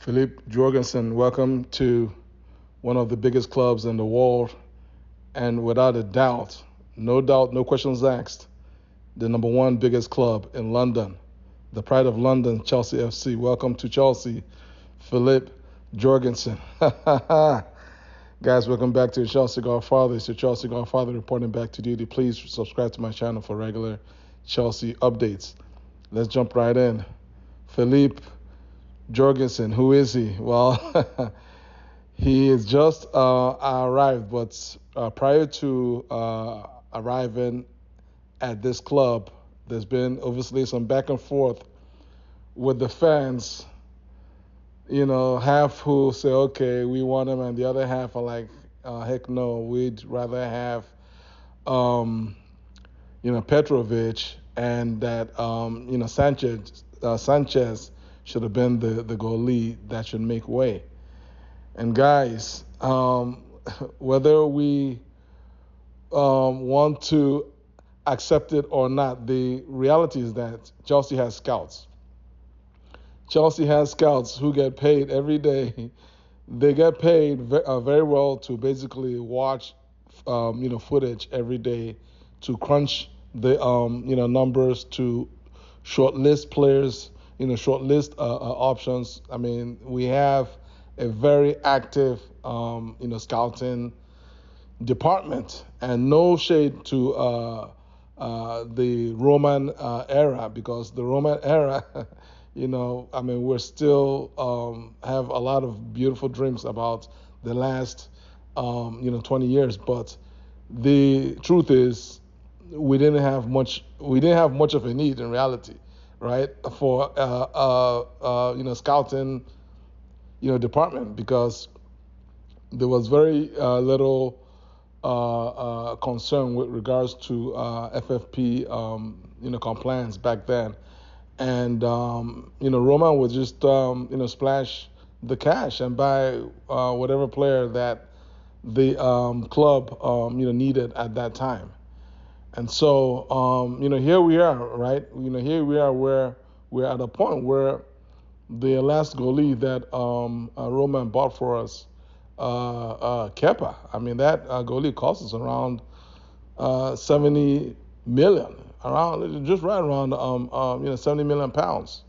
Filip Jorgensen, welcome to one of the biggest clubs in the world, and without a doubt, no questions asked, the number one biggest club in London, the pride of London, Chelsea FC. Welcome to Chelsea, Filip Jorgensen. Guys, welcome back to the Chelsea Godfather. It's your Chelsea Godfather reporting back to duty. Please subscribe to my channel for regular Chelsea updates. Let's jump right in. Filip Jorgensen, who is he? Well, he is just arrived, but prior to arriving at this club, there's been obviously some back and forth with the fans. You know, half who say, okay, we want him, and the other half are like, heck no, we'd rather have, Petrovic, and that, Sanchez should have been the goalie that should make way. And guys, whether we want to accept it or not, the reality is that Chelsea has scouts. Chelsea has scouts who get paid every day. They get paid very well to basically watch, footage every day, to crunch the, numbers, to shortlist players, shortlist options. I mean, we have a very active, scouting department, and no shade to the Roman era, because the Roman era, we're still have a lot of beautiful dreams about the last, 20 years. But the truth is, we didn't have much of a need in reality, right, for scouting, department, because there was very little concern with regards to FFP, compliance back then. And, Roman would just, splash the cash and buy whatever player that the club, needed at that time. And so, here we are, right? Here we are where we're at a point where the last goalie that Roman bought for us, Kepa. I mean, that goalie cost us around 70 million, just right around 70 million pounds,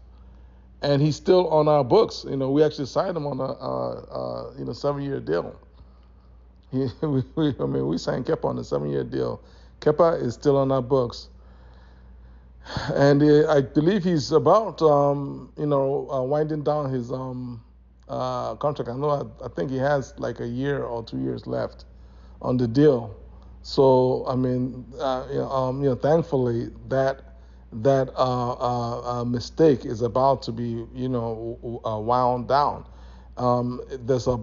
and he's still on our books. We actually signed him on a 7-year deal. We signed Kepa on a 7-year deal. Kepa is still on our books, and I believe he's about winding down his contract. I think he has like a year or 2 years left on the deal. So I mean, thankfully that mistake is about to be wound down. There's a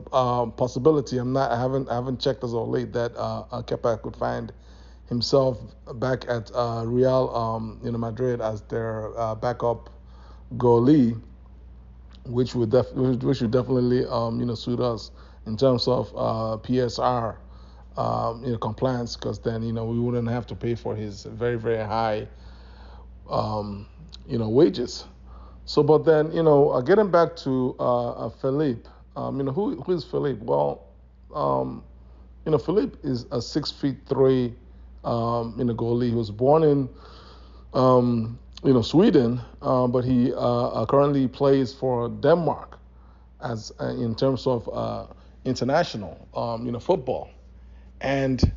possibility. I haven't checked as of late that Kepa could find himself back at Real, Madrid, as their backup goalie, which would definitely suit us in terms of PSR compliance, because then we wouldn't have to pay for his very, very high wages. So, but then getting back to Filip, who is Filip? Well, Filip is a 6'3" goalie. He was born in Sweden, but he currently plays for Denmark as in terms of international football. And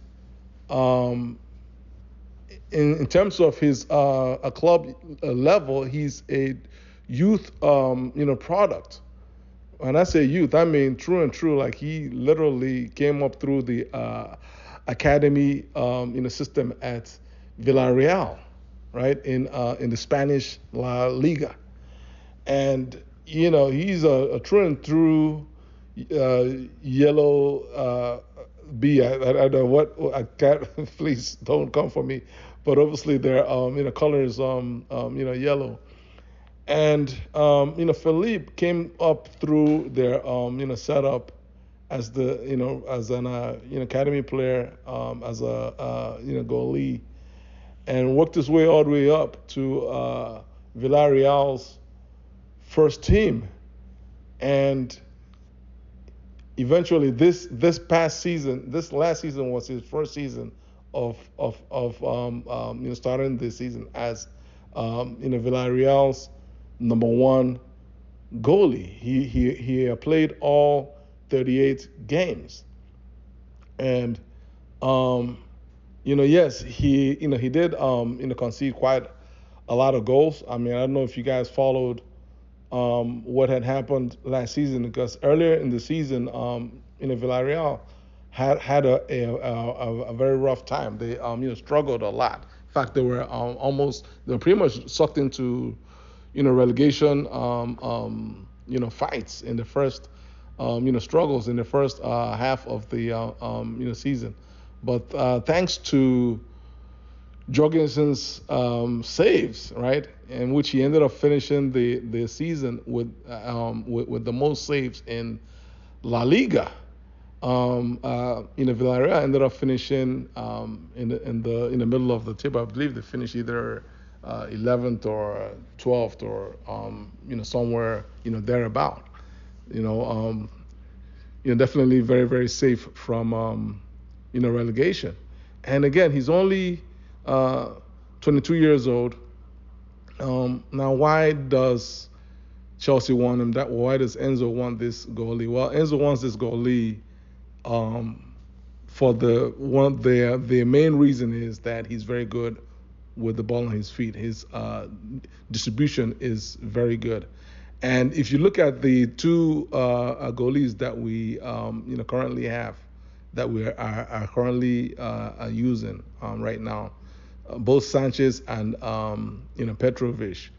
in terms of his a club level, he's a youth product. When I say youth, I mean true and true. Like, he literally came up through the academy system at Villareal, right, in the Spanish La Liga. And he's a true and true yellow bee. I don't know what I can't. Please don't come for me. But obviously their color is yellow. And Filip came up through their setup as the as an academy player, as a goalie, and worked his way all the way up to Villareal's first team. And eventually, this past season, this last season was his first season of starting the season as Villarreal's number one goalie. He played all 38 games, and yes, he did concede quite a lot of goals. I mean, I don't know if you guys followed what had happened last season, because earlier in the season, Villarreal had a very rough time. They struggled a lot. In fact, they were pretty much sucked into relegation fights in the first struggles in the first half of the season. But thanks to Jorgensen's saves, right, in which he ended up finishing the season with the most saves in La Liga. Villarreal ended up finishing in the middle of the table. I believe they finished either 11th or 12th or somewhere thereabout. Definitely very, very safe from relegation. And again, he's only 22 years old. Now, why does Chelsea want him? Why does Enzo want this goalie? Well, Enzo wants this goalie for the main reason is that he's very good with the ball on his feet. His distribution is very good. And if you look at the two goalies that we currently have, that we are currently using right now, both Sanchez and Petrovic,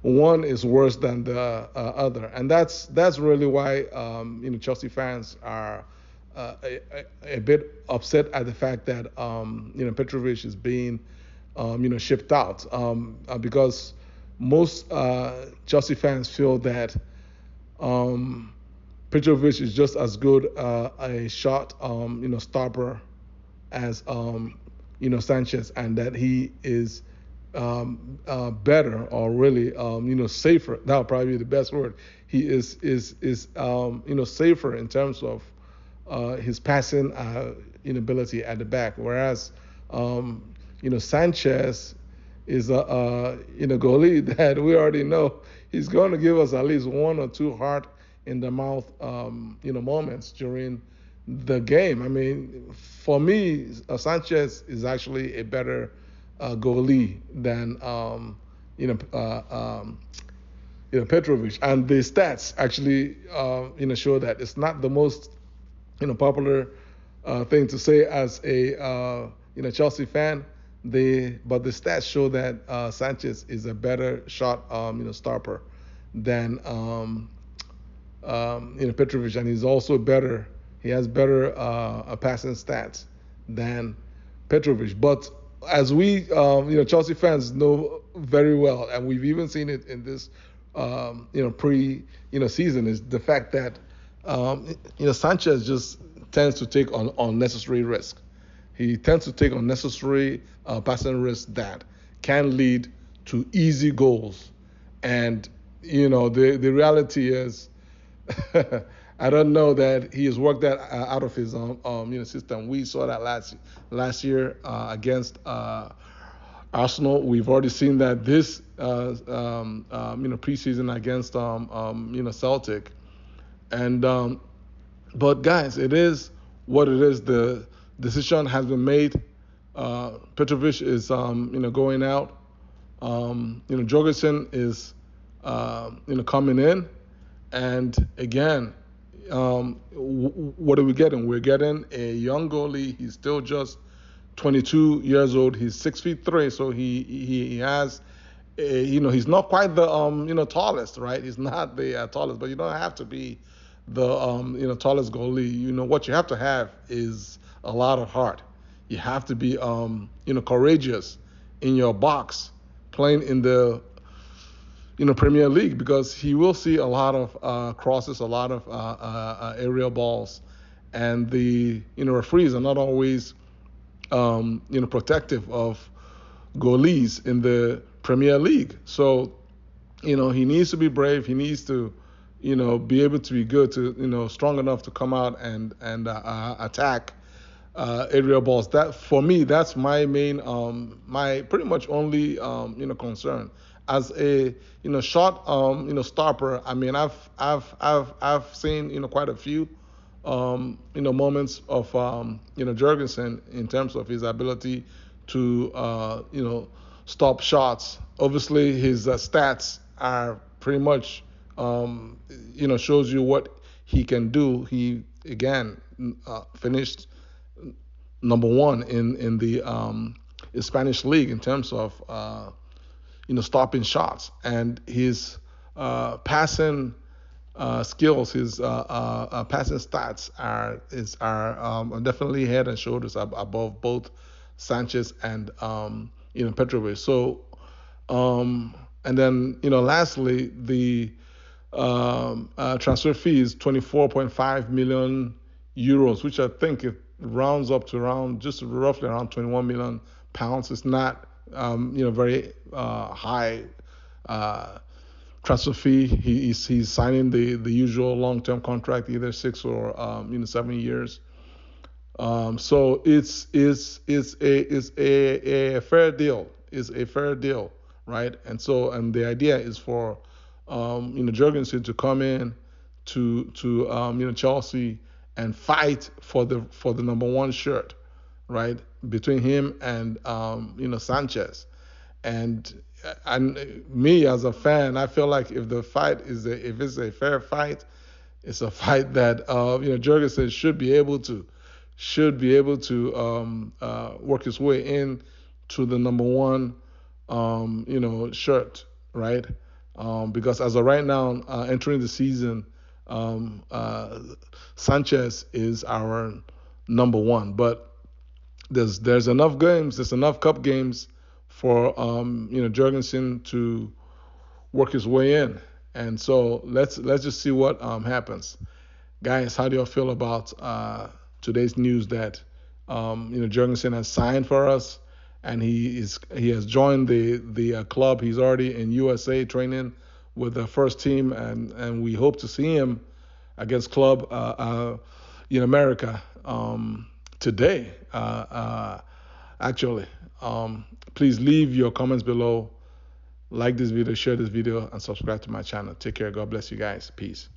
one is worse than the other, and that's really why Chelsea fans are a bit upset at the fact that Petrovic is being shipped out, because most Chelsea fans feel that Petrovic is just as good a shot stopper as Sanchez, and that he is better, or really safer. That would probably be the best word. He is safer in terms of his passing ability at the back, whereas Sanchez is a goalie that we already know he's going to give us at least one or two heart in the mouth moments during the game. I mean, for me, Sanchez is actually a better goalie than Petrovic, and the stats actually show that. It's not the most popular thing to say as a Chelsea fan. But the stats show that Sanchez is a better shot stopper than Petrovic, and he's also better. He has better passing stats than Petrovic. But as we Chelsea fans know very well, and we've even seen it in this season, is the fact that Sanchez just tends to take on unnecessary risk. He tends to take unnecessary passing risks that can lead to easy goals. And the reality is, I don't know that he has worked that out of his system. We saw that last year against Arsenal. We've already seen that this preseason against Celtic. And but guys, it is what it is. The decision has been made. Petrovic is going out. Jorgensen is coming in. And again, what are we getting? We're getting a young goalie. He's still just 22 years old. He's 6'3", so he has, he's not quite the tallest, right? He's not the tallest, but you don't have to be the tallest goalie. What you have to have is a lot of heart. You have to be courageous in your box, playing in the Premier League, because he will see a lot of crosses, a lot of aerial balls, and the referees are not always protective of goalies in the Premier League. So he needs to be brave. He needs to, be able to be good to, strong enough to come out and attack aerial balls. That for me, that's my main, my pretty much only, concern. As a, shot, stopper. I mean, I've seen, quite a few, moments of, Jorgensen in terms of his ability to, stop shots. Obviously, his stats are pretty much, shows you what he can do. He again finished number one in the Spanish league in terms of stopping shots, and his passing skills, his passing stats are definitely head and shoulders above both Sanchez and Petrovic. So and then lastly the transfer fee is 24.5 million euros, which I think it rounds up to around just roughly around 21 million pounds. It's not very high transfer fee. He's signing the usual long-term contract, either 6 or 7 years. So it's a fair deal. It's a fair deal, right? And the idea is for Jorgensen to come in to Chelsea and fight for the number one shirt, right? Between him and Sanchez, and me as a fan, I feel like if the fight if it's a fair fight, it's a fight that Jorgensen should be able to work his way in to the number one shirt, right? Because as of right now, entering the season, Sanchez is our number one, but there's enough games, there's enough cup games for Jorgensen to work his way in, and so let's just see what happens. Guys, how do you feel about today's news that Jorgensen has signed for us, and he has joined the club. He's already in USA training with the first team, and we hope to see him against club in America today. Actually, please leave your comments below, like this video, share this video, and subscribe to my channel. Take care. God bless you guys. Peace.